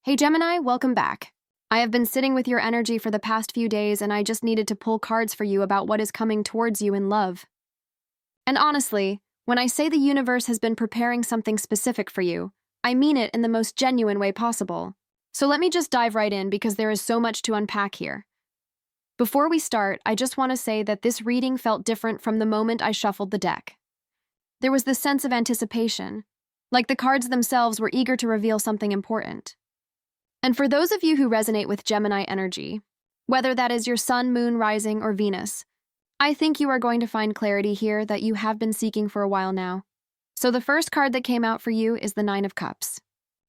Hey Gemini, welcome back. I have been sitting with your energy for the past few days and I just needed to pull cards for you about what is coming towards you in love. And honestly, when I say the universe has been preparing something specific for you, I mean it in the most genuine way possible. So let me just dive right in because there is so much to unpack here. Before we start, I just want to say that this reading felt different from the moment I shuffled the deck. There was this sense of anticipation, like the cards themselves were eager to reveal something important. And for those of you who resonate with Gemini energy, whether that is your sun, moon, rising, or Venus, I think you are going to find clarity here that you have been seeking for a while now. So the first card that came out for you is the Nine of Cups.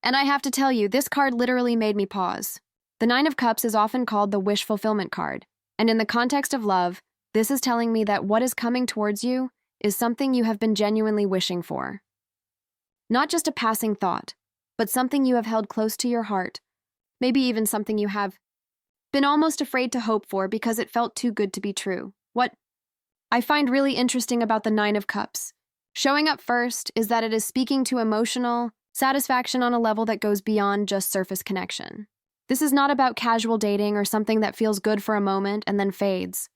And I have to tell you, this card literally made me pause. The Nine of Cups is often called the wish fulfillment card, and in the context of love, this is telling me that what is coming towards you is something you have been genuinely wishing for. Not just a passing thought, but something you have held close to your heart. Maybe even something you have been almost afraid to hope for because it felt too good to be true. What I find really interesting about the Nine of Cups, showing up first, is that it is speaking to emotional satisfaction on a level that goes beyond just surface connection. This is not about casual dating or something that feels good for a moment and then fades.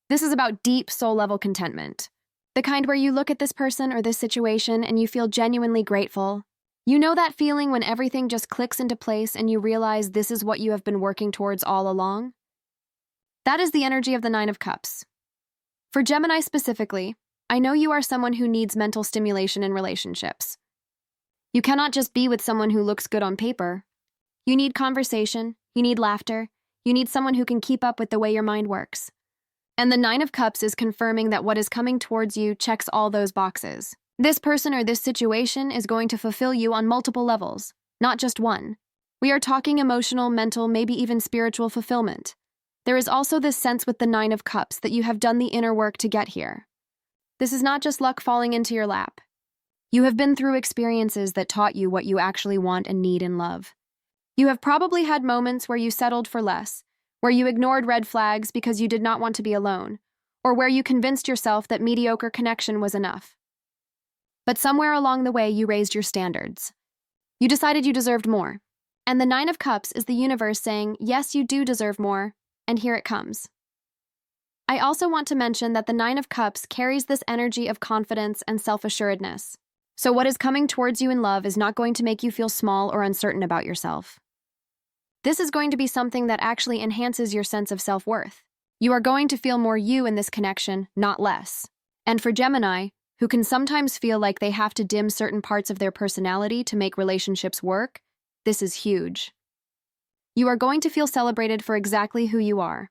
This is about deep soul-level contentment. The kind where you look at this person or this situation and you feel genuinely grateful. You know that feeling when everything just clicks into place and you realize this is what you have been working towards all along? That is the energy of the Nine of Cups. For Gemini specifically, I know you are someone who needs mental stimulation in relationships. You cannot just be with someone who looks good on paper. You need conversation, you need laughter, you need someone who can keep up with the way your mind works. And the Nine of Cups is confirming that what is coming towards you checks all those boxes. This person or this situation is going to fulfill you on multiple levels, not just one. We are talking emotional, mental, maybe even spiritual fulfillment. There is also this sense with the Nine of Cups that you have done the inner work to get here. This is not just luck falling into your lap. You have been through experiences that taught you what you actually want and need in love. You have probably had moments where you settled for less, where you ignored red flags because you did not want to be alone, or where you convinced yourself that mediocre connection was enough. But somewhere along the way, you raised your standards. You decided you deserved more. And the Nine of Cups is the universe saying, yes, you do deserve more, and here it comes. I also want to mention that the Nine of Cups carries this energy of confidence and self-assuredness. So what is coming towards you in love is not going to make you feel small or uncertain about yourself. This is going to be something that actually enhances your sense of self-worth. You are going to feel more you in this connection, not less. And for Gemini, who can sometimes feel like they have to dim certain parts of their personality to make relationships work, this is huge. You are going to feel celebrated for exactly who you are.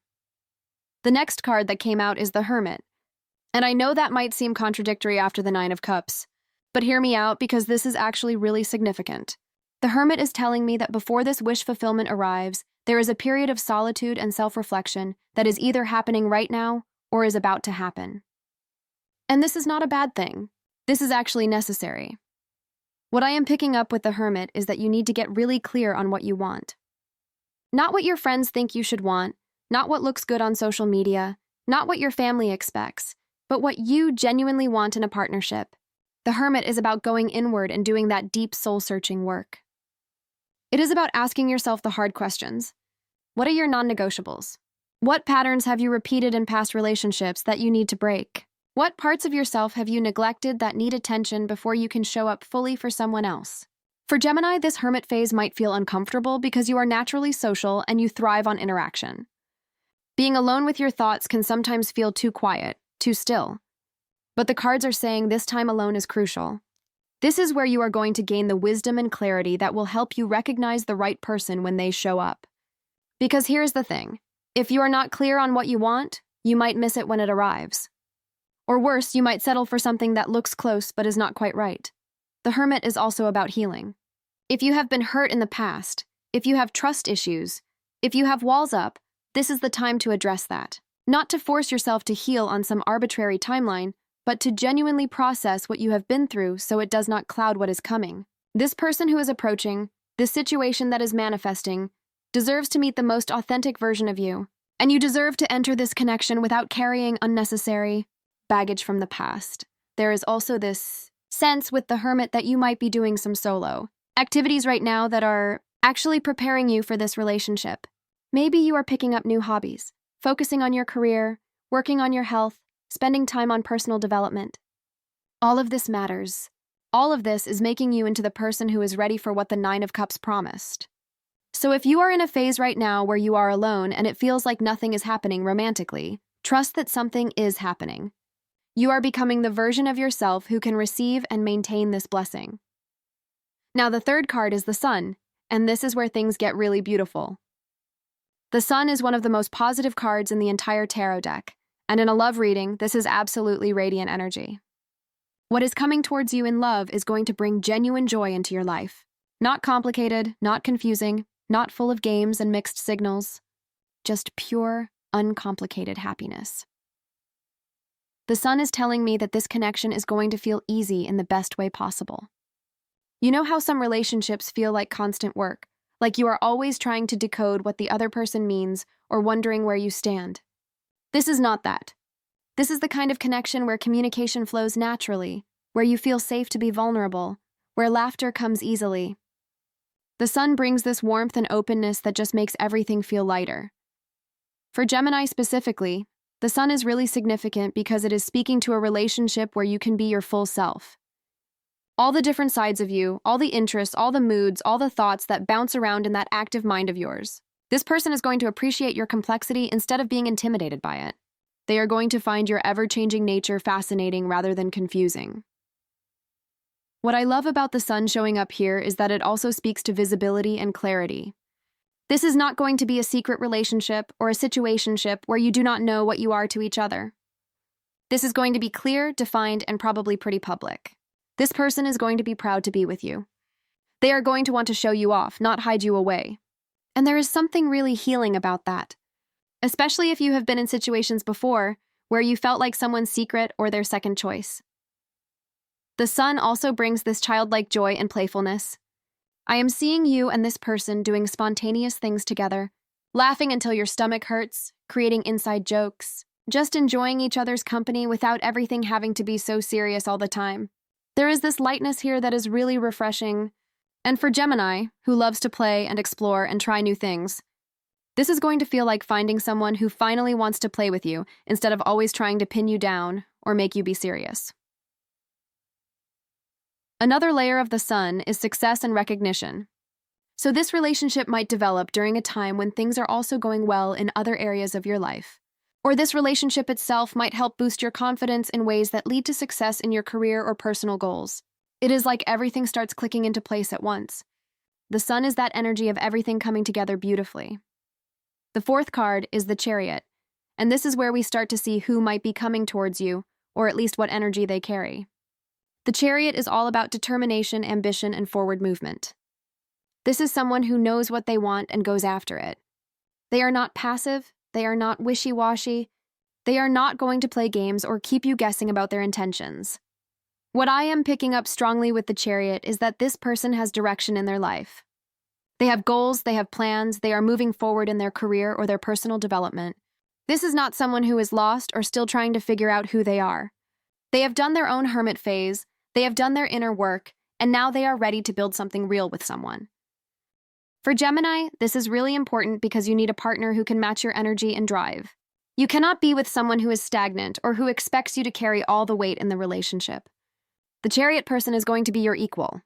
The next card that came out is the Hermit. And I know that might seem contradictory after the Nine of Cups, but hear me out because this is actually really significant. The Hermit is telling me that before this wish fulfillment arrives, there is a period of solitude and self-reflection that is either happening right now or is about to happen. And this is not a bad thing. This is actually necessary. What I am picking up with the Hermit is that you need to get really clear on what you want. Not what your friends think you should want, not what looks good on social media, not what your family expects, but what you genuinely want in a partnership. The Hermit is about going inward and doing that deep soul-searching work. It is about asking yourself the hard questions. What are your non-negotiables? What patterns have you repeated in past relationships that you need to break? What parts of yourself have you neglected that need attention before you can show up fully for someone else? For Gemini, this Hermit phase might feel uncomfortable because you are naturally social and you thrive on interaction. Being alone with your thoughts can sometimes feel too quiet, too still. But the cards are saying this time alone is crucial. This is where you are going to gain the wisdom and clarity that will help you recognize the right person when they show up. Because here's the thing. If you are not clear on what you want, you might miss it when it arrives. Or worse, you might settle for something that looks close but is not quite right. The Hermit is also about healing. If you have been hurt in the past, if you have trust issues, if you have walls up, this is the time to address that. Not to force yourself to heal on some arbitrary timeline, but to genuinely process what you have been through so it does not cloud what is coming. This person who is approaching, this situation that is manifesting, deserves to meet the most authentic version of you. And you deserve to enter this connection without carrying unnecessary baggage from the past. There is also this sense with the Hermit that you might be doing some solo activities right now that are actually preparing you for this relationship. Maybe you are picking up new hobbies, focusing on your career, working on your health, spending time on personal development. All of this matters. All of this is making you into the person who is ready for what the Nine of Cups promised. So if you are in a phase right now where you are alone and it feels like nothing is happening romantically, trust that something is happening. You are becoming the version of yourself who can receive and maintain this blessing. Now, the third card is the Sun, and this is where things get really beautiful. The Sun is one of the most positive cards in the entire tarot deck, and in a love reading, this is absolutely radiant energy. What is coming towards you in love is going to bring genuine joy into your life. Not complicated, not confusing, not full of games and mixed signals. Just pure, uncomplicated happiness. The Sun is telling me that this connection is going to feel easy in the best way possible. You know how some relationships feel like constant work, like you are always trying to decode what the other person means or wondering where you stand. This is not that. This is the kind of connection where communication flows naturally, where you feel safe to be vulnerable, where laughter comes easily. The Sun brings this warmth and openness that just makes everything feel lighter. For Gemini specifically, the Sun is really significant because it is speaking to a relationship where you can be your full self. All the different sides of you, all the interests, all the moods, all the thoughts that bounce around in that active mind of yours. This person is going to appreciate your complexity instead of being intimidated by it. They are going to find your ever-changing nature fascinating rather than confusing. What I love about the Sun showing up here is that it also speaks to visibility and clarity. This is not going to be a secret relationship or a situationship where you do not know what you are to each other. This is going to be clear, defined, and probably pretty public. This person is going to be proud to be with you. They are going to want to show you off, not hide you away. And there is something really healing about that. Especially if you have been in situations before where you felt like someone's secret or their second choice. The Sun also brings this childlike joy and playfulness. I am seeing you and this person doing spontaneous things together, laughing until your stomach hurts, creating inside jokes, just enjoying each other's company without everything having to be so serious all the time. There is this lightness here that is really refreshing. And for Gemini, who loves to play and explore and try new things, this is going to feel like finding someone who finally wants to play with you instead of always trying to pin you down or make you be serious. Another layer of the Sun is success and recognition. So this relationship might develop during a time when things are also going well in other areas of your life. Or this relationship itself might help boost your confidence in ways that lead to success in your career or personal goals. It is like everything starts clicking into place at once. The Sun is that energy of everything coming together beautifully. The fourth card is the Chariot, and this is where we start to see who might be coming towards you, or at least what energy they carry. The Chariot is all about determination, ambition, and forward movement. This is someone who knows what they want and goes after it. They are not passive, they are not wishy-washy, they are not going to play games or keep you guessing about their intentions. What I am picking up strongly with the Chariot is that this person has direction in their life. They have goals, they have plans, they are moving forward in their career or their personal development. This is not someone who is lost or still trying to figure out who they are. They have done their own hermit phase, they have done their inner work, and now they are ready to build something real with someone. For Gemini, this is really important because you need a partner who can match your energy and drive. You cannot be with someone who is stagnant or who expects you to carry all the weight in the relationship. The Chariot person is going to be your equal.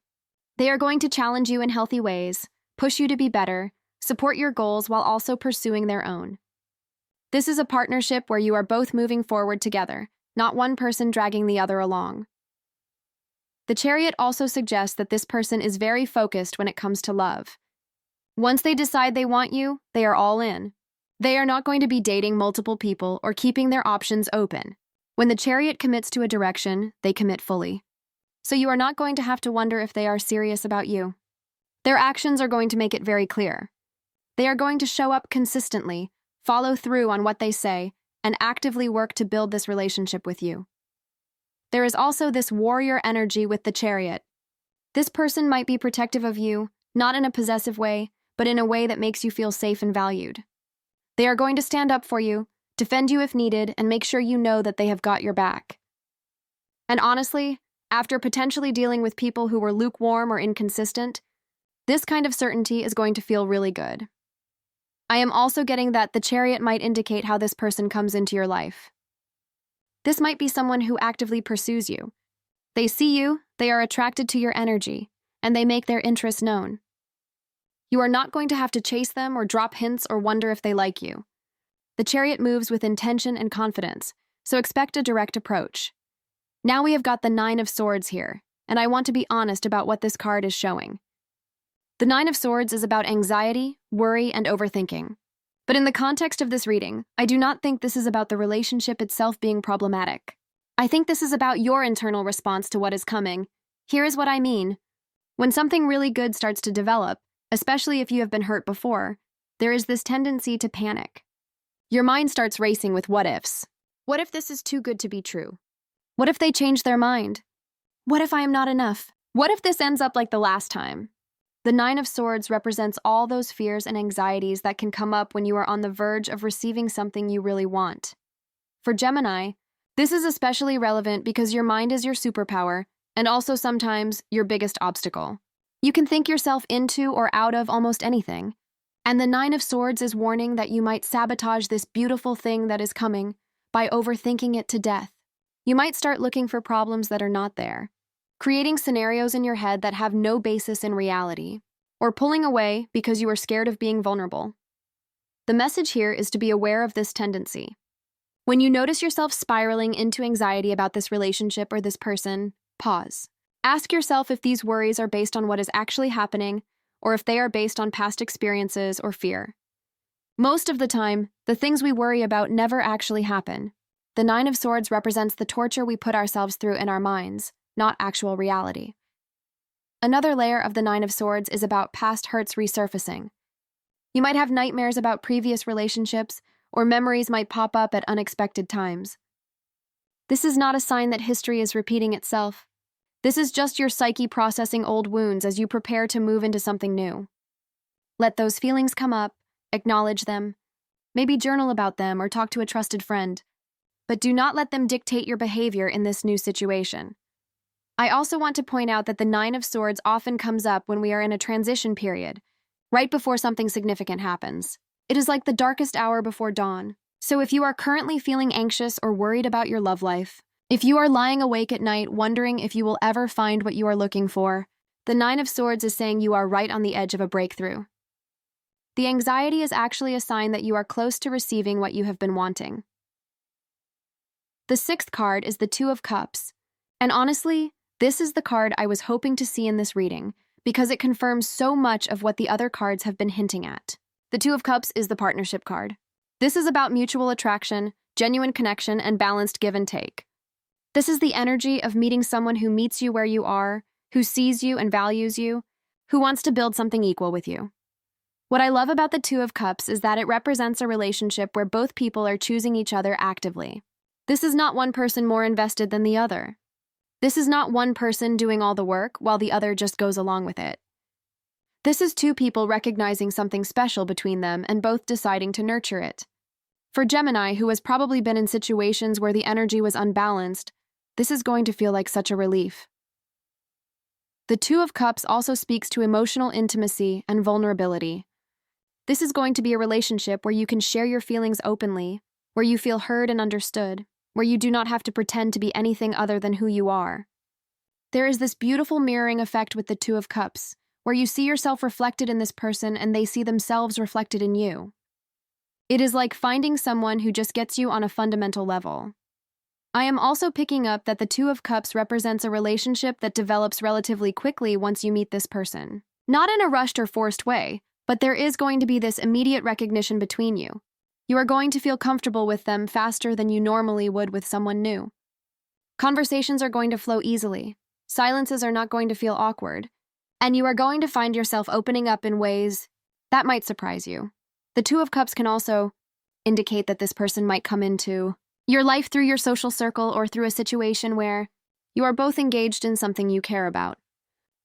They are going to challenge you in healthy ways, push you to be better, support your goals while also pursuing their own. This is a partnership where you are both moving forward together, not one person dragging the other along. The Chariot also suggests that this person is very focused when it comes to love. Once they decide they want you, they are all in. They are not going to be dating multiple people or keeping their options open. When the Chariot commits to a direction, they commit fully. So you are not going to have to wonder if they are serious about you. Their actions are going to make it very clear. They are going to show up consistently, follow through on what they say, and actively work to build this relationship with you. There is also this warrior energy with the Chariot. This person might be protective of you, not in a possessive way, but in a way that makes you feel safe and valued. They are going to stand up for you, defend you if needed, and make sure you know that they have got your back. And honestly, after potentially dealing with people who were lukewarm or inconsistent, This kind of certainty is going to feel really good. I am also getting that the Chariot might indicate how this person comes into your life. This might be someone who actively pursues you. They see you, they are attracted to your energy, and they make their interests known. You are not going to have to chase them or drop hints or wonder if they like you. The Chariot moves with intention and confidence, so expect a direct approach. Now we have got the Nine of Swords here, and I want to be honest about what this card is showing. The Nine of Swords is about anxiety, worry, and overthinking. But in the context of this reading, I do not think this is about the relationship itself being problematic. I think this is about your internal response to what is coming. Here is what I mean. When something really good starts to develop, especially if you have been hurt before, there is this tendency to panic. Your mind starts racing with what-ifs. What if this is too good to be true? What if they change their mind? What if I am not enough? What if this ends up like the last time? The Nine of Swords represents all those fears and anxieties that can come up when you are on the verge of receiving something you really want. For Gemini, this is especially relevant because your mind is your superpower and also sometimes your biggest obstacle. You can think yourself into or out of almost anything, and the Nine of Swords is warning that you might sabotage this beautiful thing that is coming by overthinking it to death. You might start looking for problems that are not there, creating scenarios in your head that have no basis in reality, or pulling away because you are scared of being vulnerable. The message here is to be aware of this tendency. When you notice yourself spiraling into anxiety about this relationship or this person, pause. Ask yourself if these worries are based on what is actually happening or if they are based on past experiences or fear. Most of the time, the things we worry about never actually happen. The Nine of Swords represents the torture we put ourselves through in our minds, not actual reality. Another layer of the Nine of Swords is about past hurts resurfacing. You might have nightmares about previous relationships, or memories might pop up at unexpected times. This is not a sign that history is repeating itself. This is just your psyche processing old wounds as you prepare to move into something new. Let those feelings come up, acknowledge them, maybe journal about them or talk to a trusted friend, but do not let them dictate your behavior in this new situation. I also want to point out that the Nine of Swords often comes up when we are in a transition period, right before something significant happens. It is like the darkest hour before dawn. So if you are currently feeling anxious or worried about your love life, if you are lying awake at night wondering if you will ever find what you are looking for, the Nine of Swords is saying you are right on the edge of a breakthrough. The anxiety is actually a sign that you are close to receiving what you have been wanting. The sixth card is the Two of Cups, and honestly, this is the card I was hoping to see in this reading because it confirms so much of what the other cards have been hinting at. The Two of Cups is the partnership card. This is about mutual attraction, genuine connection, and balanced give and take. This is the energy of meeting someone who meets you where you are, who sees you and values you, who wants to build something equal with you. What I love about the Two of Cups is that it represents a relationship where both people are choosing each other actively. This is not one person more invested than the other. This is not one person doing all the work while the other just goes along with it. This is two people recognizing something special between them and both deciding to nurture it. For Gemini, who has probably been in situations where the energy was unbalanced, this is going to feel like such a relief. The Two of Cups also speaks to emotional intimacy and vulnerability. This is going to be a relationship where you can share your feelings openly, where you feel heard and understood, where you do not have to pretend to be anything other than who you are. There is this beautiful mirroring effect with the Two of Cups, where you see yourself reflected in this person and they see themselves reflected in you. It is like finding someone who just gets you on a fundamental level. I am also picking up that the Two of Cups represents a relationship that develops relatively quickly once you meet this person. Not in a rushed or forced way, but there is going to be this immediate recognition between you. You are going to feel comfortable with them faster than you normally would with someone new. Conversations are going to flow easily. Silences are not going to feel awkward. And you are going to find yourself opening up in ways that might surprise you. The Two of Cups can also indicate that this person might come into your life through your social circle or through a situation where you are both engaged in something you care about.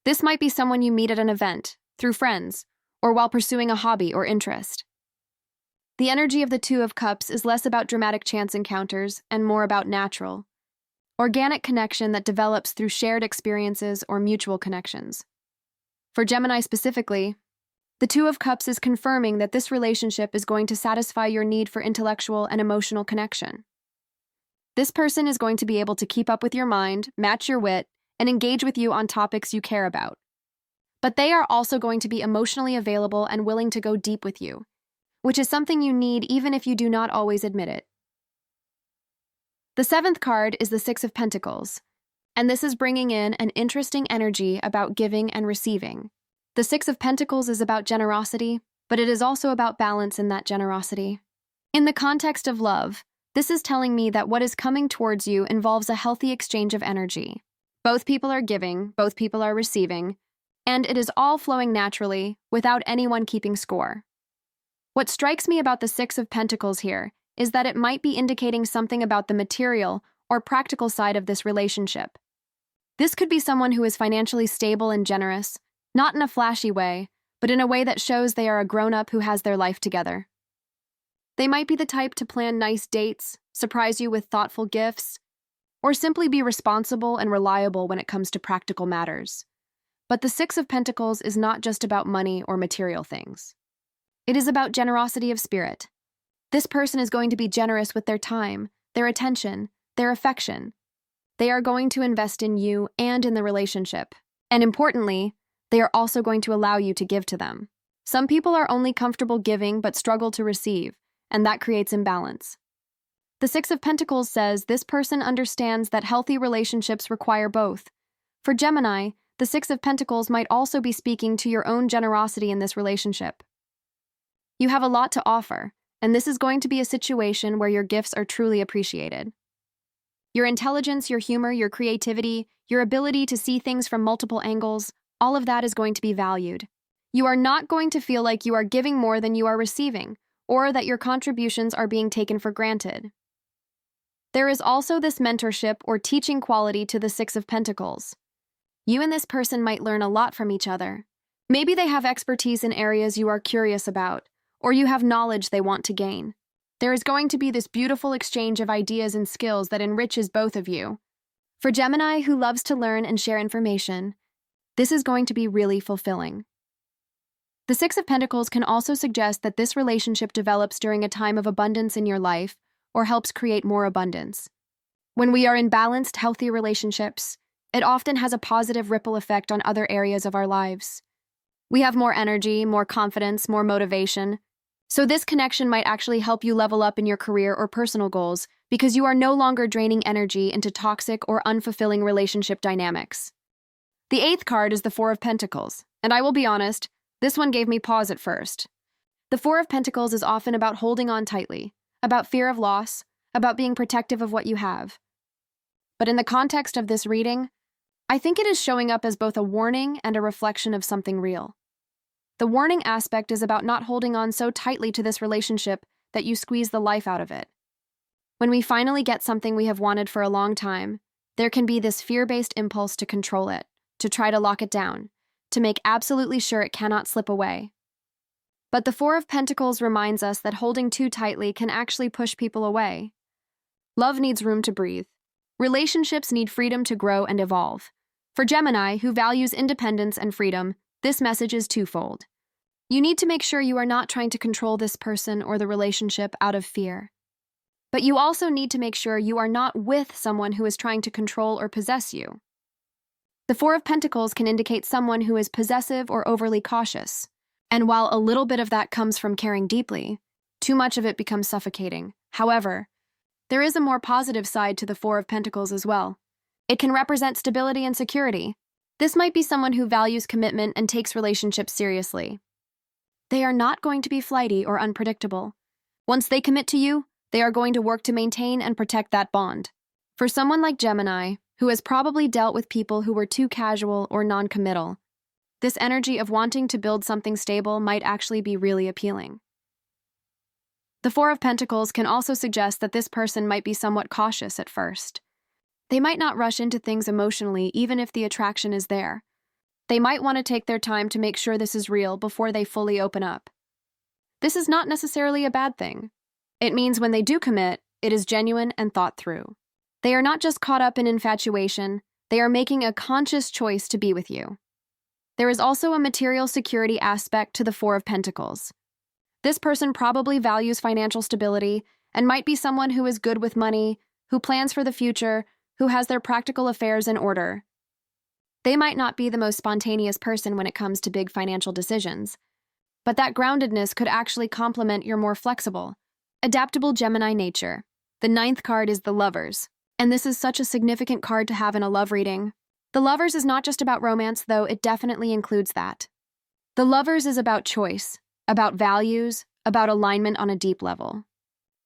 This might be someone you meet at an event, through friends, or while pursuing a hobby or interest. The energy of the Two of Cups is less about dramatic chance encounters and more about natural, organic connection that develops through shared experiences or mutual connections. For Gemini specifically, the Two of Cups is confirming that this relationship is going to satisfy your need for intellectual and emotional connection. This person is going to be able to keep up with your mind, match your wit, and engage with you on topics you care about. But they are also going to be emotionally available and willing to go deep with you, which is something you need even if you do not always admit it. The seventh card is the Six of Pentacles, and this is bringing in an interesting energy about giving and receiving. The Six of Pentacles is about generosity, but it is also about balance in that generosity. In the context of love, this is telling me that what is coming towards you involves a healthy exchange of energy. Both people are giving, both people are receiving, and it is all flowing naturally without anyone keeping score. What strikes me about the Six of Pentacles here is that it might be indicating something about the material or practical side of this relationship. This could be someone who is financially stable and generous, not in a flashy way, but in a way that shows they are a grown-up who has their life together. They might be the type to plan nice dates, surprise you with thoughtful gifts, or simply be responsible and reliable when it comes to practical matters. But the Six of Pentacles is not just about money or material things. It is about generosity of spirit. This person is going to be generous with their time, their attention, their affection. They are going to invest in you and in the relationship. And importantly, they are also going to allow you to give to them. Some people are only comfortable giving but struggle to receive, and that creates imbalance. The Six of Pentacles says this person understands that healthy relationships require both. For Gemini, the Six of Pentacles might also be speaking to your own generosity in this relationship. You have a lot to offer, and this is going to be a situation where your gifts are truly appreciated. Your intelligence, your humor, your creativity, your ability to see things from multiple angles, all of that is going to be valued. You are not going to feel like you are giving more than you are receiving, or that your contributions are being taken for granted. There is also this mentorship or teaching quality to the Six of Pentacles. You and this person might learn a lot from each other. Maybe they have expertise in areas you are curious about, or you have knowledge they want to gain. There is going to be this beautiful exchange of ideas and skills that enriches both of you. For Gemini, who loves to learn and share information, this is going to be really fulfilling. The Six of Pentacles can also suggest that this relationship develops during a time of abundance in your life or helps create more abundance. When we are in balanced, healthy relationships, it often has a positive ripple effect on other areas of our lives. We have more energy, more confidence, more motivation. So this connection might actually help you level up in your career or personal goals because you are no longer draining energy into toxic or unfulfilling relationship dynamics. The eighth card is the Four of Pentacles, and I will be honest, this one gave me pause at first. The Four of Pentacles is often about holding on tightly, about fear of loss, about being protective of what you have. But in the context of this reading, I think it is showing up as both a warning and a reflection of something real. The warning aspect is about not holding on so tightly to this relationship that you squeeze the life out of it. When we finally get something we have wanted for a long time, there can be this fear-based impulse to control it, to try to lock it down, to make absolutely sure it cannot slip away. But the Four of Pentacles reminds us that holding too tightly can actually push people away. Love needs room to breathe. Relationships need freedom to grow and evolve. For Gemini, who values independence and freedom, this message is twofold. You need to make sure you are not trying to control this person or the relationship out of fear. But you also need to make sure you are not with someone who is trying to control or possess you. The Four of Pentacles can indicate someone who is possessive or overly cautious. And while a little bit of that comes from caring deeply, too much of it becomes suffocating. However, there is a more positive side to the Four of Pentacles as well. It can represent stability and security. This might be someone who values commitment and takes relationships seriously. They are not going to be flighty or unpredictable. Once they commit to you, they are going to work to maintain and protect that bond. For someone like Gemini, who has probably dealt with people who were too casual or non-committal, this energy of wanting to build something stable might actually be really appealing. The Four of Pentacles can also suggest that this person might be somewhat cautious at first. They might not rush into things emotionally even if the attraction is there. They might want to take their time to make sure this is real before they fully open up. This is not necessarily a bad thing. It means when they do commit, it is genuine and thought through. They are not just caught up in infatuation, they are making a conscious choice to be with you. There is also a material security aspect to the Four of Pentacles. This person probably values financial stability and might be someone who is good with money, who plans for the future, who has their practical affairs in order. They might not be the most spontaneous person when it comes to big financial decisions, but that groundedness could actually complement your more flexible, adaptable Gemini nature. The ninth card is the Lovers, and this is such a significant card to have in a love reading. The Lovers is not just about romance, though it definitely includes that. The Lovers is about choice, about values, about alignment on a deep level.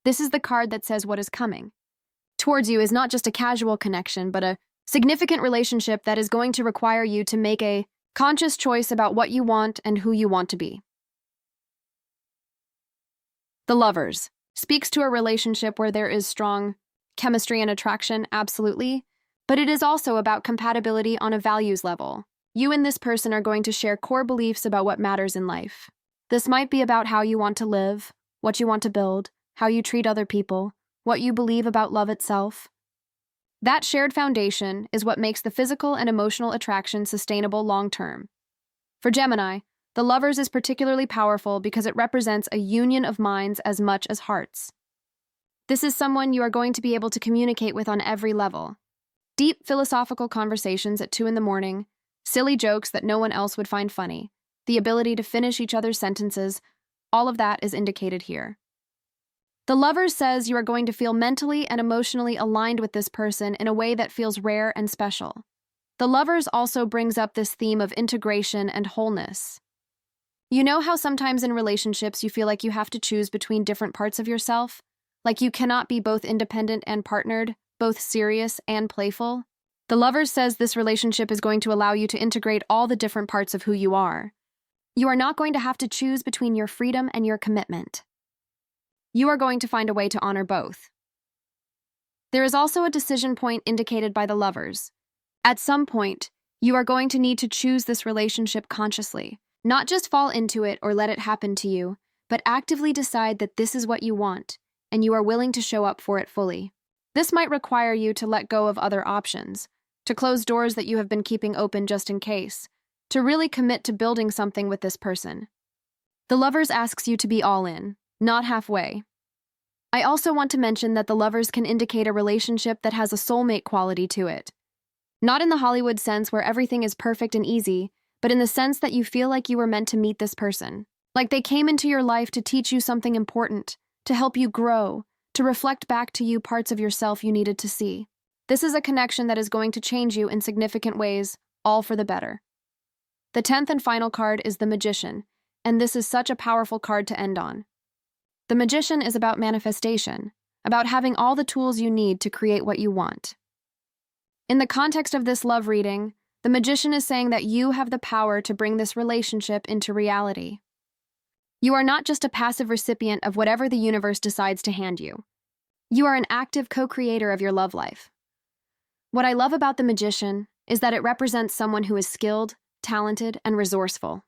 This is the card that says what is coming towards you is not just a casual connection, but a significant relationship that is going to require you to make a conscious choice about what you want and who you want to be. The Lovers speaks to a relationship where there is strong chemistry and attraction, absolutely, but it is also about compatibility on a values level. You and this person are going to share core beliefs about what matters in life. This might be about how you want to live, what you want to build, how you treat other people, what you believe about love itself. That shared foundation is what makes the physical and emotional attraction sustainable long-term. For Gemini, the Lovers is particularly powerful because it represents a union of minds as much as hearts. This is someone you are going to be able to communicate with on every level. Deep philosophical conversations at 2 a.m, silly jokes that no one else would find funny, the ability to finish each other's sentences, all of that is indicated here. The Lovers says you are going to feel mentally and emotionally aligned with this person in a way that feels rare and special. The Lovers also brings up this theme of integration and wholeness. You know how sometimes in relationships you feel like you have to choose between different parts of yourself? Like you cannot be both independent and partnered, both serious and playful? The Lovers says this relationship is going to allow you to integrate all the different parts of who you are. You are not going to have to choose between your freedom and your commitment. You are going to find a way to honor both. There is also a decision point indicated by the Lovers. At some point, you are going to need to choose this relationship consciously. Not just fall into it or let it happen to you, but actively decide that this is what you want, and you are willing to show up for it fully. This might require you to let go of other options, to close doors that you have been keeping open just in case, to really commit to building something with this person. The Lovers asks you to be all in, not halfway. I also want to mention that the Lovers can indicate a relationship that has a soulmate quality to it. Not in the Hollywood sense where everything is perfect and easy, but in the sense that you feel like you were meant to meet this person. Like they came into your life to teach you something important, to help you grow, to reflect back to you parts of yourself you needed to see. This is a connection that is going to change you in significant ways, all for the better. The 10th and final card is the Magician, and this is such a powerful card to end on. The Magician is about manifestation, about having all the tools you need to create what you want. In the context of this love reading, the Magician is saying that you have the power to bring this relationship into reality. You are not just a passive recipient of whatever the universe decides to hand you. You are an active co-creator of your love life. What I love about the Magician is that it represents someone who is skilled, talented, and resourceful.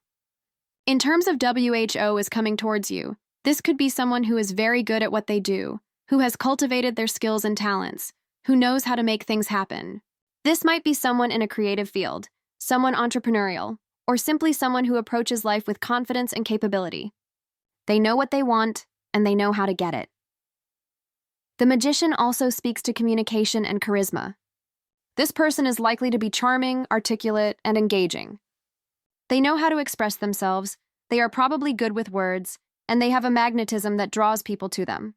In terms of WHO is coming towards you, this could be someone who is very good at what they do, who has cultivated their skills and talents, who knows how to make things happen. This might be someone in a creative field, someone entrepreneurial, or simply someone who approaches life with confidence and capability. They know what they want, and they know how to get it. The Magician also speaks to communication and charisma. This person is likely to be charming, articulate, and engaging. They know how to express themselves, they are probably good with words, and they have a magnetism that draws people to them.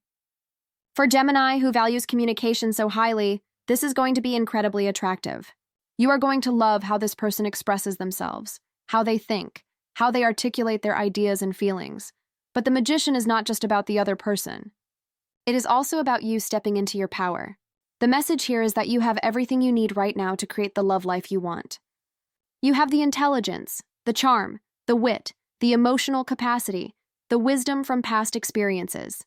For Gemini, who values communication so highly, this is going to be incredibly attractive. You are going to love how this person expresses themselves, how they think, how they articulate their ideas and feelings. But the Magician is not just about the other person. It is also about you stepping into your power. The message here is that you have everything you need right now to create the love life you want. You have the intelligence, the charm, the wit, the emotional capacity, the wisdom from past experiences.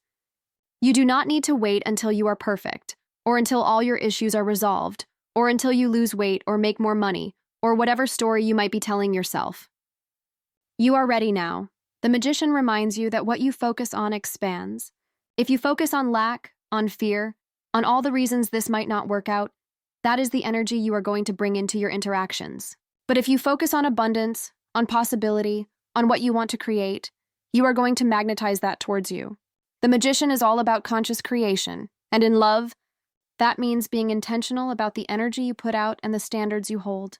You do not need to wait until you are perfect, or until all your issues are resolved, or until you lose weight or make more money, or whatever story you might be telling yourself. You are ready now. The Magician reminds you that what you focus on expands. If you focus on lack, on fear, on all the reasons this might not work out, that is the energy you are going to bring into your interactions. But if you focus on abundance, on possibility, on what you want to create, you are going to magnetize that towards you. The Magician is all about conscious creation, and in love, that means being intentional about the energy you put out and the standards you hold.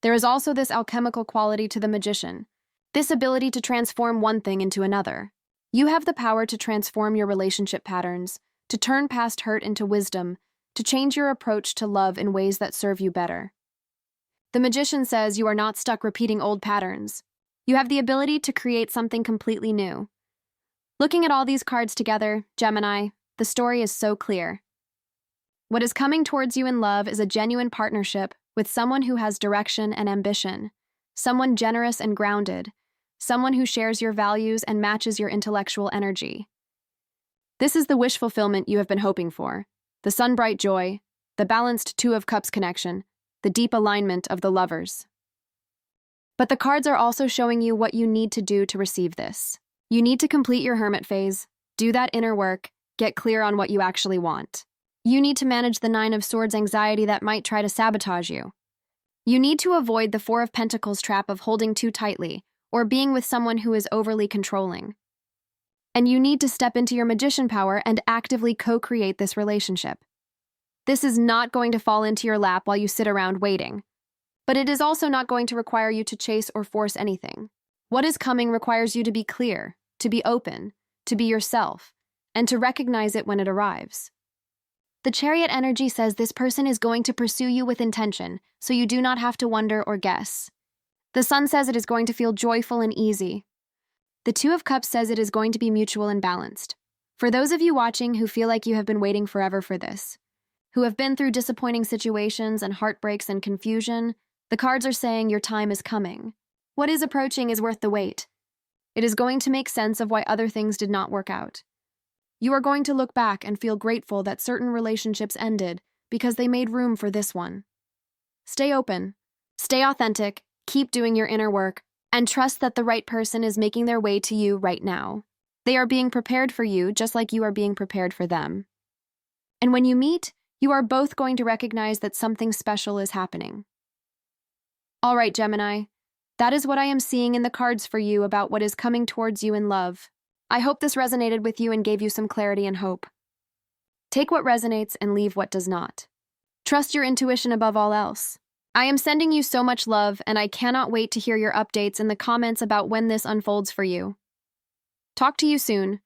There is also this alchemical quality to the Magician, this ability to transform one thing into another. You have the power to transform your relationship patterns, to turn past hurt into wisdom, to change your approach to love in ways that serve you better. The Magician says you are not stuck repeating old patterns. You have the ability to create something completely new. Looking at all these cards together, Gemini, the story is so clear. What is coming towards you in love is a genuine partnership with someone who has direction and ambition, someone generous and grounded, someone who shares your values and matches your intellectual energy. This is the wish fulfillment you have been hoping for, the sun-bright joy, the balanced Two of Cups connection, the deep alignment of the lovers. But the cards are also showing you what you need to do to receive this. You need to complete your hermit phase, do that inner work, get clear on what you actually want. You need to manage the Nine of Swords anxiety that might try to sabotage you. You need to avoid the Four of Pentacles trap of holding too tightly or being with someone who is overly controlling. And you need to step into your magician power and actively co-create this relationship. This is not going to fall into your lap while you sit around waiting. But it is also not going to require you to chase or force anything. What is coming requires you to be clear, to be open, to be yourself, and to recognize it when it arrives. The Chariot energy says this person is going to pursue you with intention, so you do not have to wonder or guess. The Sun says it is going to feel joyful and easy. The Two of Cups says it is going to be mutual and balanced. For those of you watching who feel like you have been waiting forever for this, who have been through disappointing situations and heartbreaks and confusion, the cards are saying your time is coming. What is approaching is worth the wait. It is going to make sense of why other things did not work out. You are going to look back and feel grateful that certain relationships ended because they made room for this one. Stay open, stay authentic, keep doing your inner work, and trust that the right person is making their way to you right now. They are being prepared for you just like you are being prepared for them. And when you meet, you are both going to recognize that something special is happening. All right, Gemini, that is what I am seeing in the cards for you about what is coming towards you in love. I hope this resonated with you and gave you some clarity and hope. Take what resonates and leave what does not. Trust your intuition above all else. I am sending you so much love, and I cannot wait to hear your updates in the comments about when this unfolds for you. Talk to you soon.